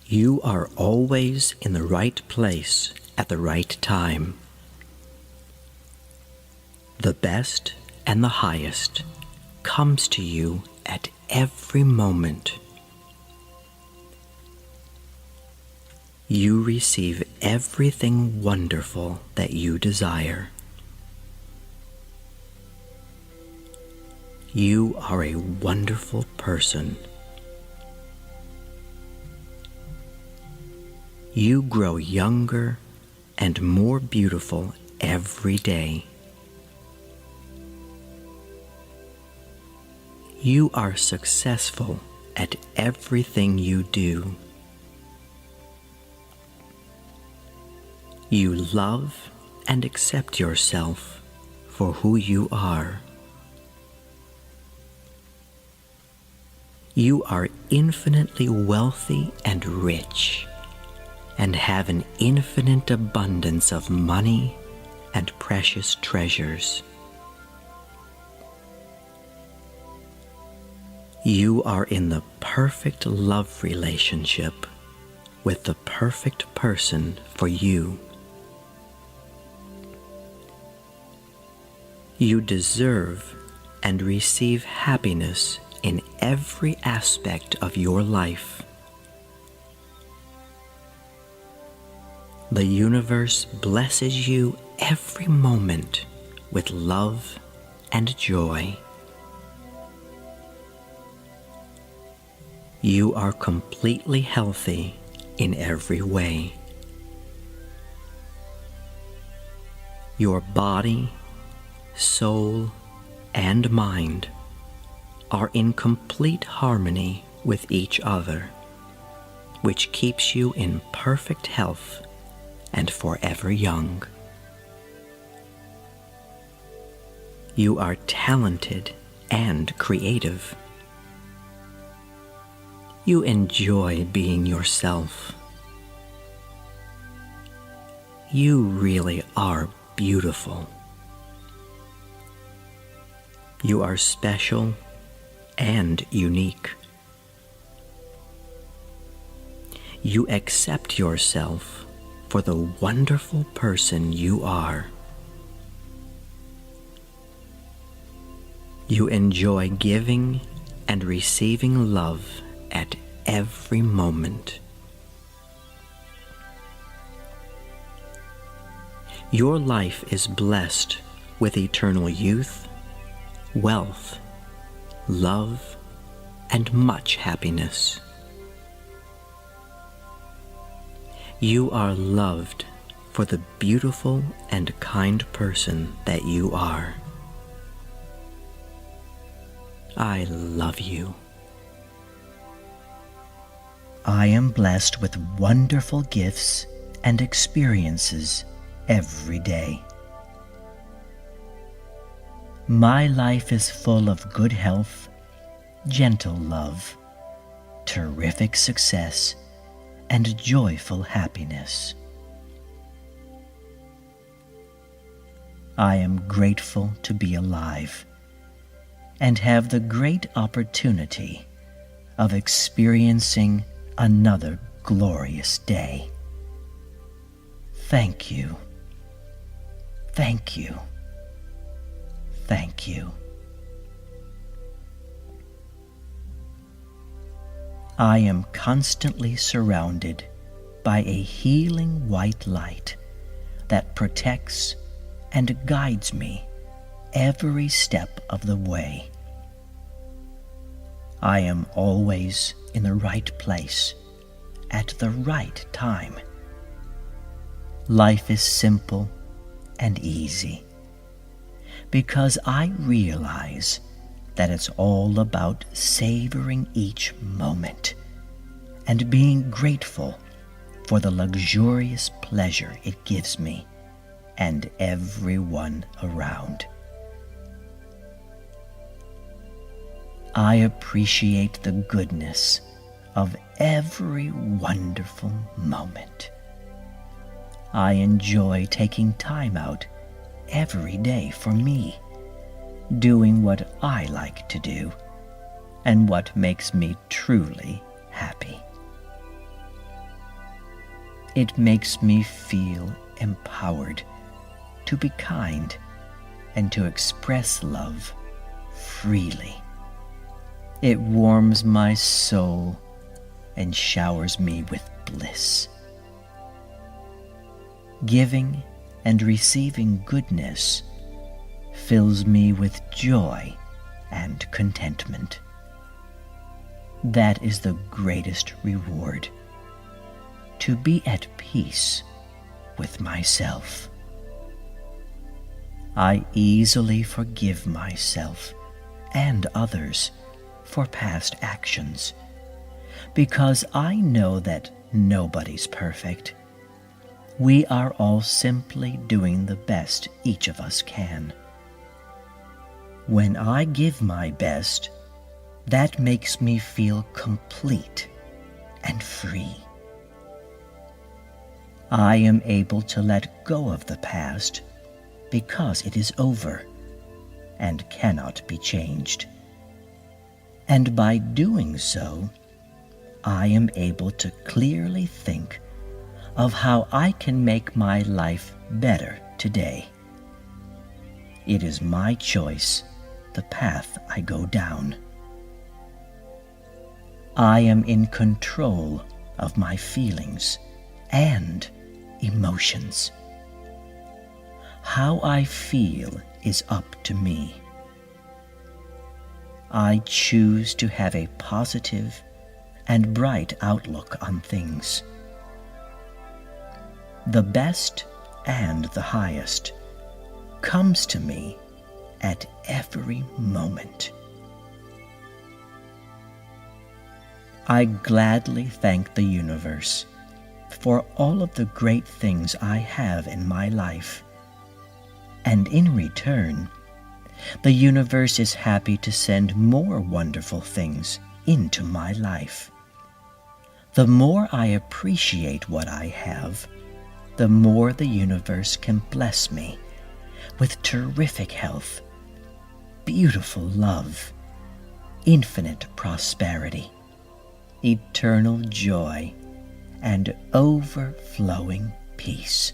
You are always in the right place at the right time. The best and the highest comes to you at every moment. You receive everything wonderful that you desire. You are a wonderful person. You grow younger and more beautiful every day. You are successful at everything you do. You love and accept yourself for who you are. You are infinitely wealthy and rich, and have an infinite abundance of money and precious treasures. You are in the perfect love relationship with the perfect person for you. You deserve and receive happiness in every aspect of your life. The universe blesses you every moment with love and joy. You are completely healthy in every way. Your body, soul, and mind are in complete harmony with each other, which keeps you in perfect health and forever young. You are talented and creative. You enjoy being yourself. You really are beautiful. You are special and unique. You accept yourself for the wonderful person you are. You enjoy giving and receiving love at every moment. Your life is blessed with eternal youth, wealth, love, and much happiness. You are loved for the beautiful and kind person that you are. I love you. I am blessed with wonderful gifts and experiences every day. My life is full of good health, gentle love, terrific success, and joyful happiness. I am grateful to be alive and have the great opportunity of experiencing another glorious day. Thank you. Thank you. Thank you. I am constantly surrounded by a healing white light that protects and guides me every step of the way. I am always in the right place at the right time. Life is simple and easy because I realize that it's all about savoring each moment and being grateful for the luxurious pleasure it gives me and everyone around. I appreciate the goodness of every wonderful moment. I enjoy taking time out every day for me, doing what I like to do and what makes me truly happy. It makes me feel empowered to be kind and to express love freely. It warms my soul and showers me with bliss. Giving and receiving goodness fills me with joy and contentment. That is the greatest reward, to be at peace with myself. I easily forgive myself and others for past actions, because I know that nobody's perfect. We are all simply doing the best each of us can. When I give my best, that makes me feel complete and free. I am able to let go of the past because it is over and cannot be changed. And by doing so, I am able to clearly think of how I can make my life better today. It is my choice, the path I go down. I am in control of my feelings and emotions. How I feel is up to me. I choose to have a positive and bright outlook on things. The best and the highest comes to me at every moment. I gladly thank the universe for all of the great things I have in my life. And in return, the universe is happy to send more wonderful things into my life. The more I appreciate what I have, the more the universe can bless me with terrific health, beautiful love, infinite prosperity, eternal joy, and overflowing peace.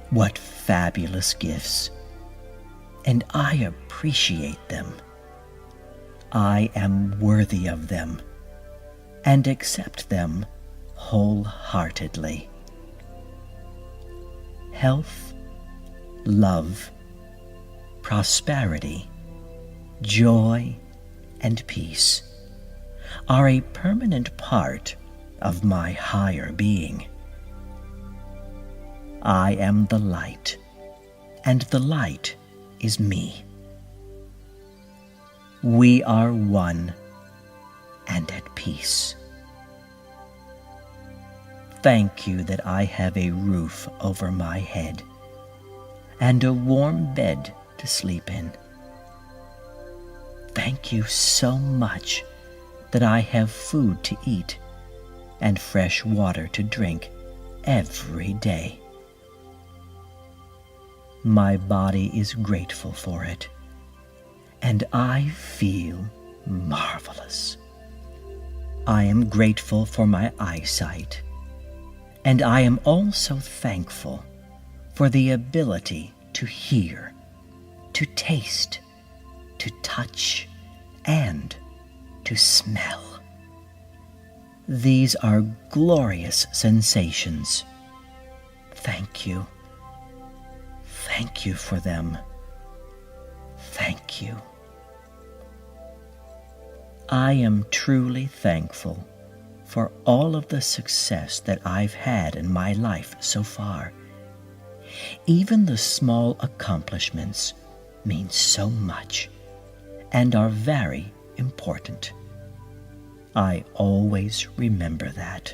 What fabulous gifts, and I appreciate them. I am worthy of them and accept them wholeheartedly. Health, love, prosperity, joy, and peace are a permanent part of my higher being. I am the light, and the light is me. We are one and at peace. Thank you that I have a roof over my head and a warm bed to sleep in. Thank you so much that I have food to eat and fresh water to drink every day. My body is grateful for it, and I feel marvelous. I am grateful for my eyesight, and I am also thankful for the ability to hear, to taste, to touch, and to smell. These are glorious sensations. Thank you. Thank you for them. Thank you. I am truly thankful for all of the success that I've had in my life so far. Even the small accomplishments mean so much and are very important. I always remember that.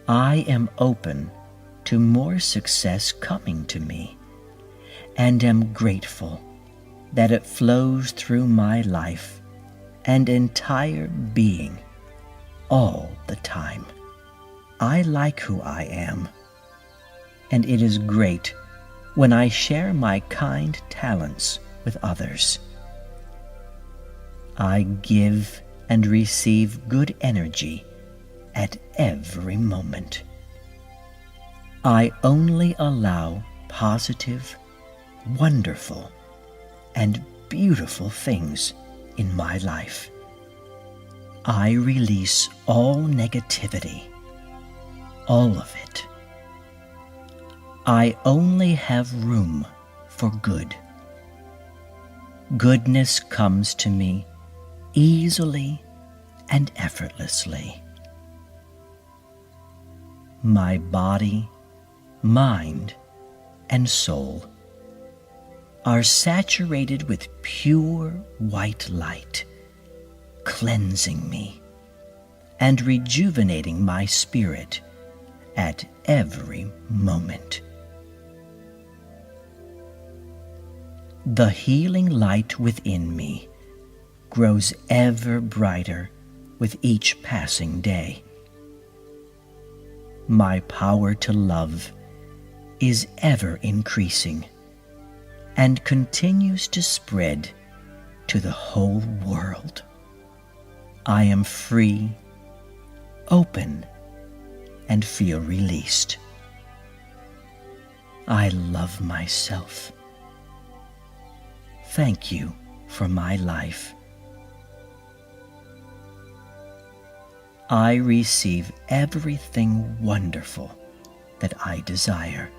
I am open to more success coming to me, and am grateful that it flows through my life and entire being all the time. I like who I am, and it is great when I share my kind talents with others. I give and receive good energy at every moment. I only allow positive, wonderful, and beautiful things in my life. I release all negativity, all of it. I only have room for good. Goodness comes to me easily and effortlessly. My body, mind, and soul are saturated with pure white light, cleansing me and rejuvenating my spirit at every moment. The healing light within me grows ever brighter with each passing day. My power to love is ever increasing and continues to spread to the whole world. I am free, open, and feel released. I love myself. Thank you for my life. I receive everything wonderful that I desire.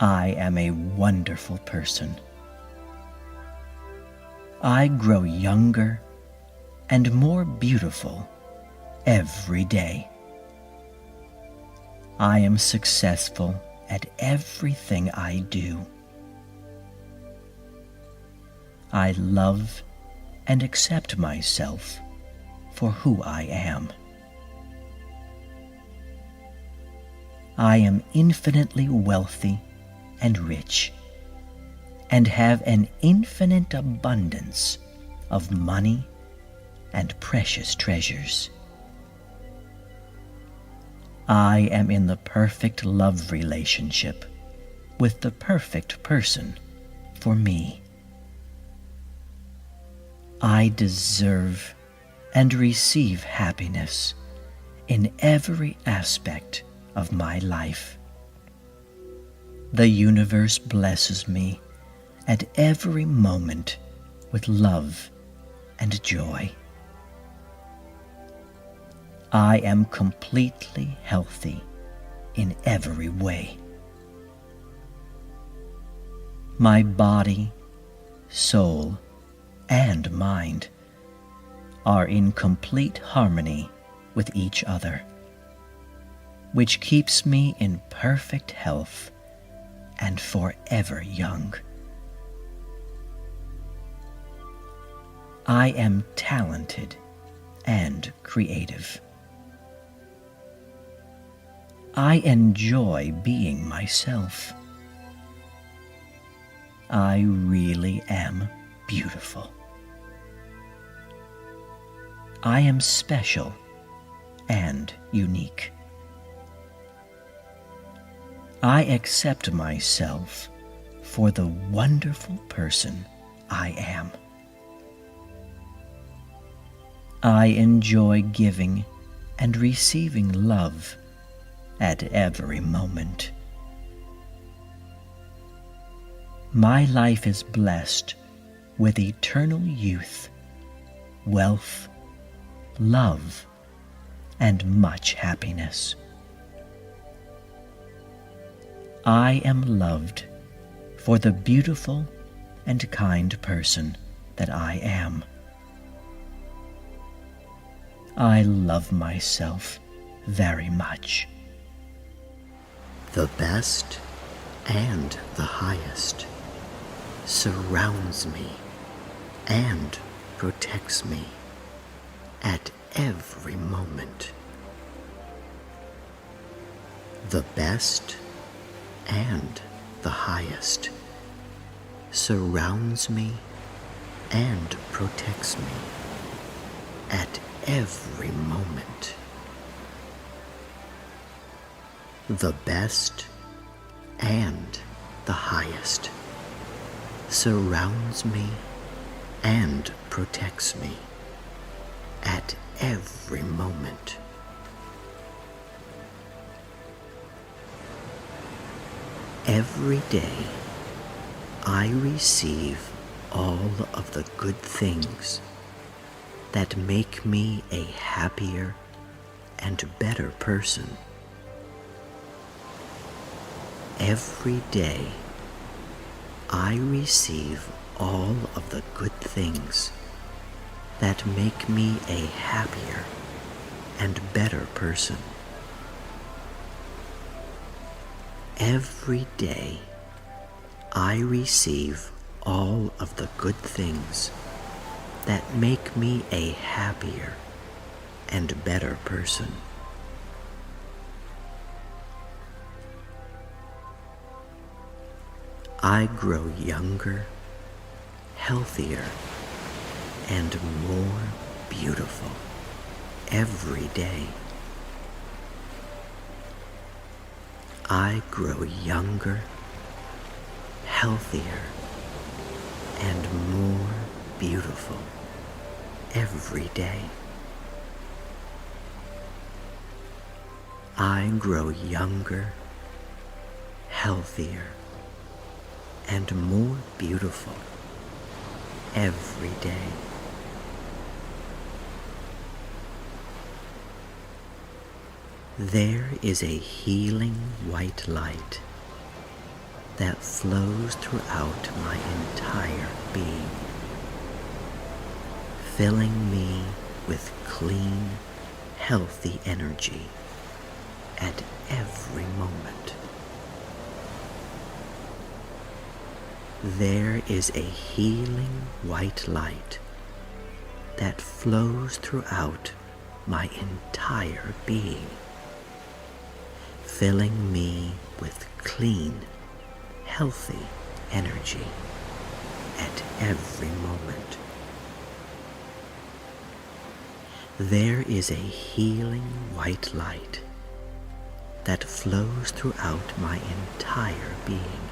I am a wonderful person. I grow younger and more beautiful every day. I am successful at everything I do. I love and accept myself for who I am. I am infinitely wealthy and rich, and have an infinite abundance of money and precious treasures. I am in the perfect love relationship with the perfect person for me. I deserve and receive happiness in every aspect of my life. The universe blesses me at every moment with love and joy. I am completely healthy in every way. My body, soul, and mind are in complete harmony with each other, which keeps me in perfect health and forever young. I am talented and creative. I enjoy being myself. I really am beautiful. I am special and unique. I accept myself for the wonderful person I am. I enjoy giving and receiving love at every moment. My life is blessed with eternal youth, wealth, love, and much happiness. I am loved for the beautiful and kind person that I am. I love myself very much. The best and the highest surrounds me and protects me at every moment. The best and the highest surrounds me and protects me at every moment. The best and the highest surrounds me and protects me at every moment. Every day I receive all of the good things that make me a happier and better person. Every day I receive all of the good things that make me a happier and better person. Every day I receive all of the good things that make me a happier and better person. I grow younger, healthier, and more beautiful every day. I grow younger, healthier, and more beautiful every day. I grow younger, healthier, and more beautiful every day. There is a healing white light that flows throughout my entire being, filling me with clean, healthy energy at every moment. There is a healing white light that flows throughout my entire being, filling me with clean, healthy energy at every moment. There is a healing white light that flows throughout my entire being,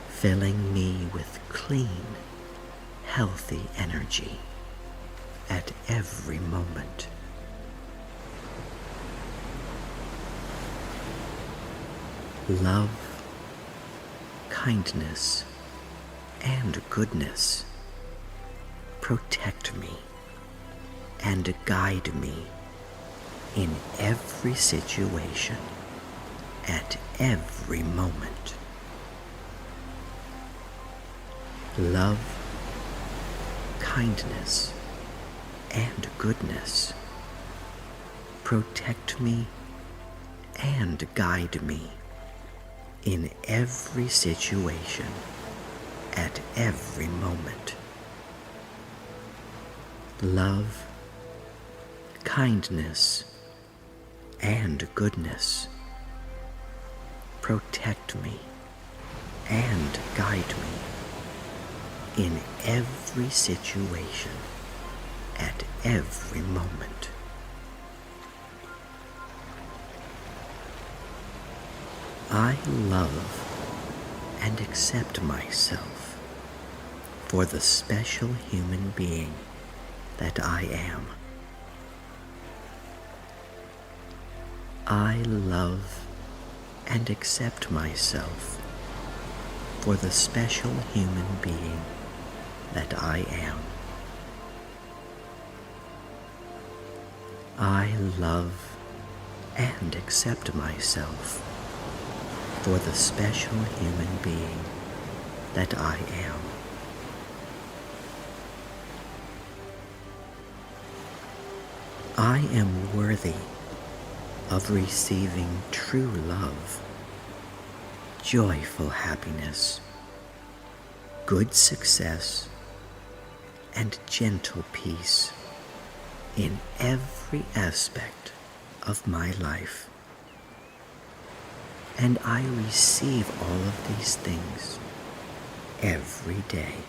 filling me with clean, healthy energy at every moment. Love, kindness, and goodness protect me and guide me in every situation at every moment. Love, kindness, and goodness protect me and guide me in every situation at every moment. Love, kindness, and goodness protect me and guide me in every situation at every moment. I love and accept myself for the special human being that I am. I love and accept myself for the special human being that I am. I love and accept myself for the special human being that I am. I am worthy of receiving true love, joyful happiness, good success, and gentle peace in every aspect of my life. And I receive all of these things every day.